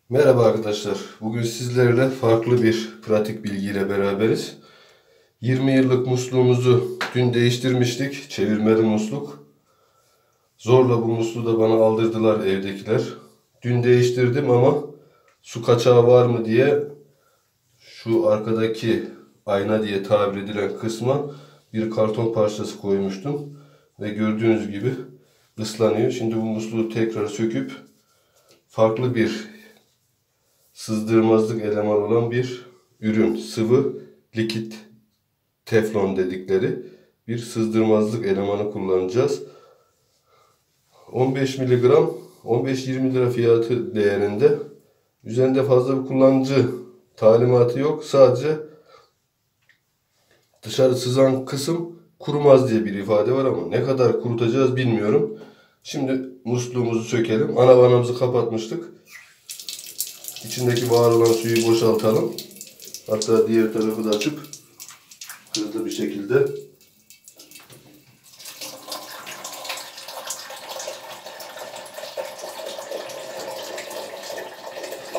Merhaba arkadaşlar. Bugün sizlerle farklı bir pratik bilgiyle beraberiz. 20 yıllık musluğumuzu dün değiştirmiştik. Çevirmeli musluk. Zorla bu musluğu da bana aldırdılar evdekiler. Dün değiştirdim ama su kaçağı var mı diye şu arkadaki ayna diye tabir edilen kısma bir karton parçası koymuştum. Ve gördüğünüz gibi ıslanıyor. Şimdi bu musluğu tekrar söküp farklı bir sızdırmazlık eleman olan bir ürün. Sıvı likit teflon dedikleri bir sızdırmazlık elemanı kullanacağız. 15 miligram 15-20 lira fiyatı değerinde. Üzerinde fazla bir kullanıcı talimatı yok. Sadece dışarı sızan kısım kurumaz diye bir ifade var ama ne kadar kurutacağız bilmiyorum. Şimdi musluğumuzu sökelim. Ana vanamızı kapatmıştık. İçindeki var olan suyu boşaltalım. Hatta diğer tarafı da açıp hızlı bir şekilde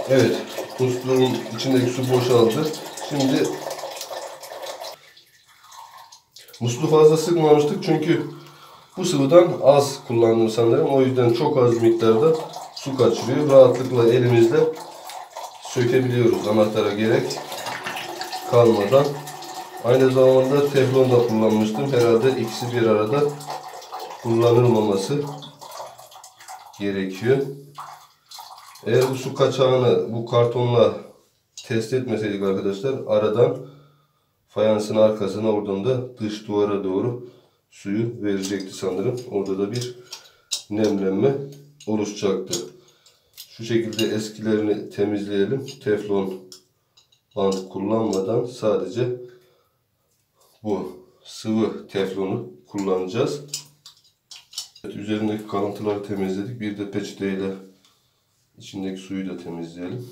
evet, musluğun içindeki su boşaldı. Şimdi musluğu fazla sıkmamıştık çünkü bu sıvıdan az kullandım sanırım. O yüzden çok az miktarda su kaçırıyor. Rahatlıkla elimizle sökebiliyoruz anahtara gerek kalmadan. Aynı zamanda teflon da kullanmıştım. Herhalde ikisi bir arada kullanılmaması gerekiyor. Eğer bu su kaçağını bu kartonla test etmeseydik arkadaşlar, aradan fayansın arkasına, oradan da dış duvara doğru suyu verecekti sanırım. Orada da bir nemlenme oluşacaktı. Şu şekilde eskilerini temizleyelim. Teflon bant kullanmadan sadece bu sıvı teflonu kullanacağız. Evet, üzerindeki kalıntıları temizledik. Bir de peçeteyle içindeki suyu da temizleyelim.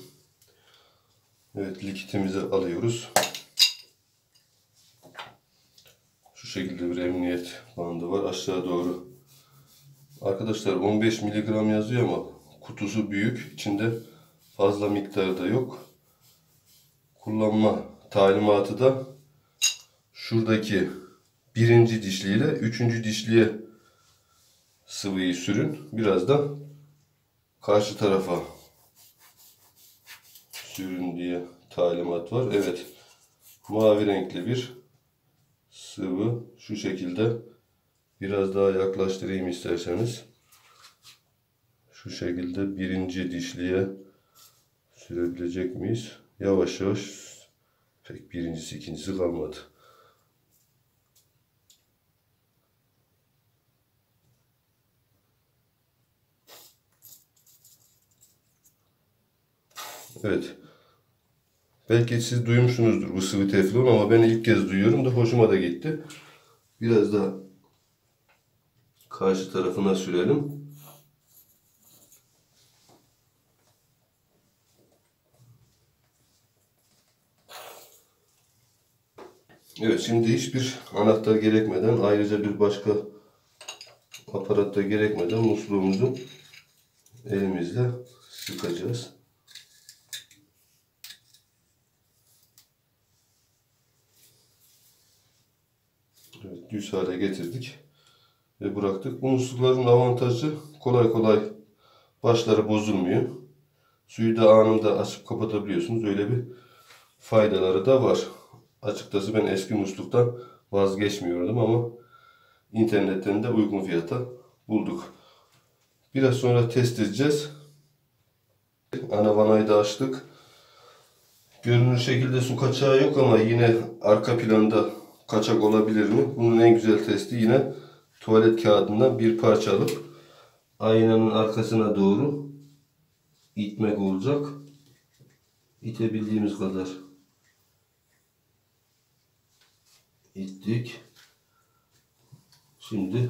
Evet, likitimizi alıyoruz. Şu şekilde bir emniyet bandı var aşağı doğru. Arkadaşlar 15 miligram yazıyor ama kutusu büyük. İçinde fazla miktarda yok. Kullanma talimatı da şuradaki birinci dişliyle üçüncü dişliye sıvıyı sürün. Biraz da karşı tarafa sürün diye talimat var. Evet. Mavi renkli bir sıvı. Şu şekilde biraz daha yaklaştırayım isterseniz. Şu şekilde birinci dişliye sürebilecek miyiz? Yavaş yavaş. Pek birincisi ikincisi kalmadı. Evet. Belki siz duymuşsunuzdur bu sıvı teflon ama ben ilk kez duyuyorum da hoşuma da gitti. Biraz da karşı tarafına sürelim. Evet, şimdi hiçbir anahtar gerekmeden, ayrıca bir başka aparatta gerekmeden musluğumuzu elimizle sıkacağız. Evet, düz hale getirdik ve bıraktık. Bu muslukların avantajı, kolay kolay başları bozulmuyor. Suyu da anında açıp kapatabiliyorsunuz. Öyle bir faydaları da var. Açıkçası ben eski musluktan vazgeçmiyordum ama internetten de uygun fiyata bulduk. Biraz sonra test edeceğiz. Ana vanayı da açtık. Görünür şekilde su kaçağı yok ama yine arka planda kaçak olabilir mi? Bunun en güzel testi yine tuvalet kağıdından bir parça alıp aynanın arkasına doğru itmek olacak. İtebildiğimiz kadar ittik. Şimdi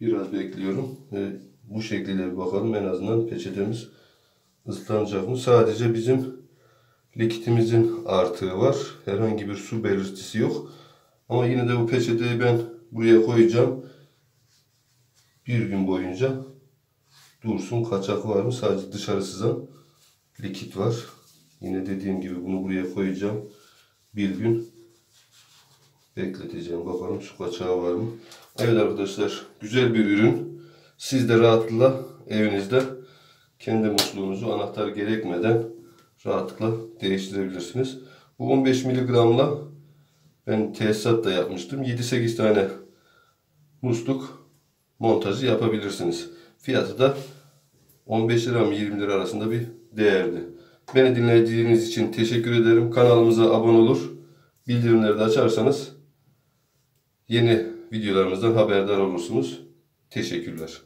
biraz bekliyorum. Bu şekilde bir bakalım, en azından peçetemiz ıslanacak mı? Sadece bizim likitimizin artığı var. Herhangi bir su belirtisi yok. Ama yine de bu peçeteyi ben buraya koyacağım. bir gün boyunca dursun. Kaçak var mı? Sadece dışarı sızan likit var. Yine dediğim gibi bunu buraya koyacağım. Bir gün bekleteceğim. Bakalım su kaçağı var mı? Evet arkadaşlar, güzel bir ürün. Siz de rahatlıkla evinizde kendi musluğunuzu anahtar gerekmeden rahatlıkla değiştirebilirsiniz. Bu 15 miligramla ben tesisat da yapmıştım. 7-8 tane musluk montajı yapabilirsiniz. Fiyatı da 15 lira mı 20 lira arasında bir değerdi. Beni dinlediğiniz için teşekkür ederim. Kanalımıza abone olur, bildirimleri de açarsanız yeni videolarımızdan haberdar olursunuz. Teşekkürler.